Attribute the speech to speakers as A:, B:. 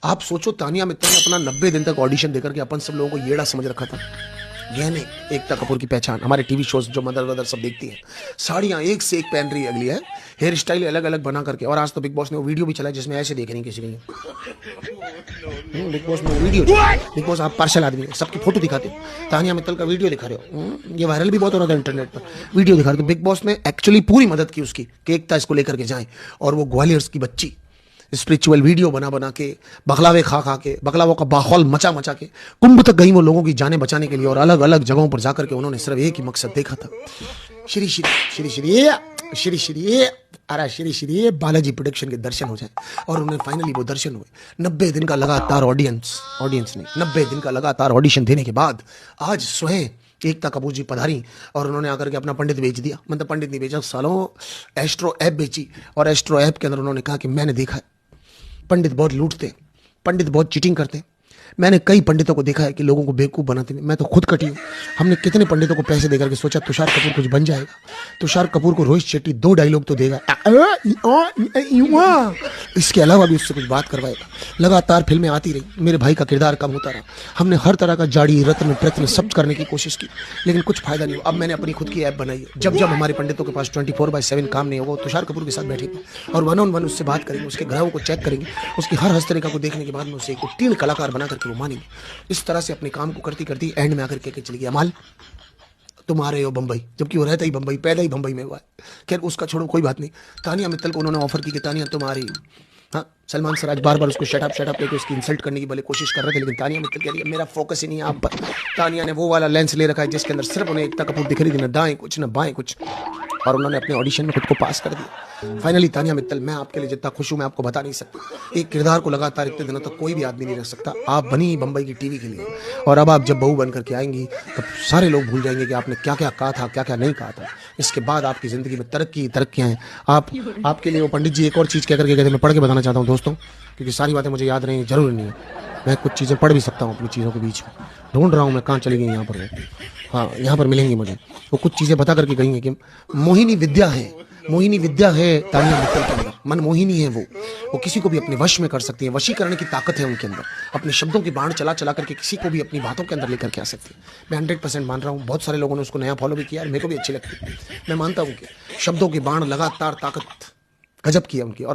A: आप सोचो तानिया मित्तल ने अपना 90 दिन तक ऑडिशन देकर के अपन सब लोगों को येड़ा समझ रखा था। यह नहीं एकता कपूर की पहचान, हमारे टीवी शोज जो मदर वदर सब देखती हैं, साड़ियां एक से एक पहन रही है, अगली है हेयर स्टाइल अलग अलग बना करके। और आज तो बिग बॉस ने वो वीडियो भी चलाया जिसमें ऐसे देख रही किसी ने। बिग बॉस में वीडियो, बिग बॉस आप पार्शल आदमी सबकी फोटो दिखाते हो, तानिया मित्तल का वीडियो दिखा रहे हो, ये वायरल भी बहुत हो रहा था इंटरनेट पर, वीडियो दिखा रहे थे। बिग बॉस ने एक्चुअली पूरी मदद की उसकी कि एकता इसको लेकर के जाए, और वो ग्वालियर की बच्ची स्पिरिचुअल वीडियो बना बना के, बकलावे खा खा के, बकलावों का बाखौल मचा मचा के कुंभ तक गई वो लोगों की जानें बचाने के लिए। और अलग अलग जगहों पर जाकर के उन्होंने सिर्फ एक ही मकसद देखा था, श्री श्री श्री श्री श्री श्री अरे श्री श्री बालाजी प्रोडक्शन के दर्शन हो जाए। और उन्हें फाइनली वो दर्शन हुए। 90 दिन का लगातार ऑडियंस नहीं 90 दिन का लगातार ऑडिशन देने के बाद आज स्वयं एकता कपूर जी पधारी और उन्होंने आकर के अपना पंडित बेच दिया। मतलब पंडित नहीं बेचा, सालों एस्ट्रो ऐप बेची। और एस्ट्रो ऐप के अंदर उन्होंने कहा कि मैंने देखा है पंडित बहुत लूटते, पंडित बहुत चीटिंग करते। मैंने कई पंडितों को देखा है कि लोगों को बेवकूफ़ बनाते हैं, मैं तो खुद कटी हूँ। हमने कितने पंडितों को पैसे देकर के सोचा तुषार कपूर कुछ बन जाएगा, तुषार कपूर को रोहित शेट्टी 2 डायलॉग तो देगा, इसके अलावा भी उससे कुछ बात करवाएगा। लगातार फिल्में आती रही, मेरे भाई का किरदार कम होता रहा। हमने हर तरह का जाड़ी रत्न प्रयत्न सब करने की कोशिश की, लेकिन कुछ फायदा नहीं हुआ। अब मैंने अपनी खुद की ऐप बनाई है। जब जब हमारे पंडितों के पास 24/7 काम नहीं होगा, तुषार कपूर के साथ बैठेंगे और 1-on-1 उससे बात करेंगे, उसके ग्रहों को चेक करेंगे, उसकी हर हस्तरेखा को देखने के बाद में उसे एक उत्तीर्ण कलाकार बना करके वो मानेंगे। इस तरह से अपने काम को करती करती एंड में आकर के चली गई अमाल तुम आ रहे हो बम्बई, जबकि वो रहता ही बम्बई, पैदा ही बम्बई में हुआ है। खैर उसका छोड़ो, कोई बात नहीं। तानिया मित्तल को उन्होंने ऑफर की कि तानिया तुम आ रही हो। हाँ, सलमान सराज बार बार उसको शट अप लेके उसकी इंसल्ट करने की भले कोशिश कर रहे थे, लेकिन तानिया मित्तल कह रही है मेरा फोकस ही नहीं है आप पर। तानिया ने वो वाला लेंस ले रखा है जिसके अंदर सिर्फ उन्हें एकता कपूर दिख रही थी, ना दाएं कुछ ना बाएं कुछ। और उन्होंने अपने ऑडिशन में खुद को पास कर दिया। फाइनली तानिया मित्तल, मैं आपके लिए जितना खुश हूं मैं आपको बता नहीं सकता। एक किरदार को लगातार इतने दिनों तक कोई भी आदमी नहीं रख सकता। आप बनी ही बम्बई की टीवी के लिए, और अब आप जब बहू बन करके आएंगी तब सारे लोग भूल जाएंगे कि आपने क्या क्या कहा था, क्या क्या नहीं कहा था। इसके बाद आपकी ज़िंदगी में तरक्कियाँ हैं। आपके लिए वो पंडित जी एक और चीज़ कह करके कहते, मैं पढ़ के बताना चाहता हूँ दोस्तों, क्योंकि सारी बातें मुझे याद नहीं, जरूरी नहीं है। मैं कुछ चीज़ें पढ़ भी सकता हूँ अपनी चीज़ों के बीच में। ढूंढ रहा हूँ मैं कहाँ चली गई, यहाँ पर हाँ यहाँ पर मिलेंगी मुझे। वो कुछ चीज़ें बता करके गई हैं कि मोहिनी विद्या है, मोहिनी विद्या है तानिया मित्तल के अंदर। मन मोहिनी है वो किसी को भी अपने वश में कर सकती है। वशीकरण की ताकत है उनके अंदर। अपने शब्दों की बाण चला चला करके किसी को भी अपनी बातों के अंदर लेकर के आ सकती है। मैं 100% मान रहा हूँ। बहुत सारे लोगों ने उसको नया फॉलो भी किया और मेरे को भी अच्छी लगती है। मैं मानता हूँ कि शब्दों की बाण लगातार ताकत गजब की है उनकी। और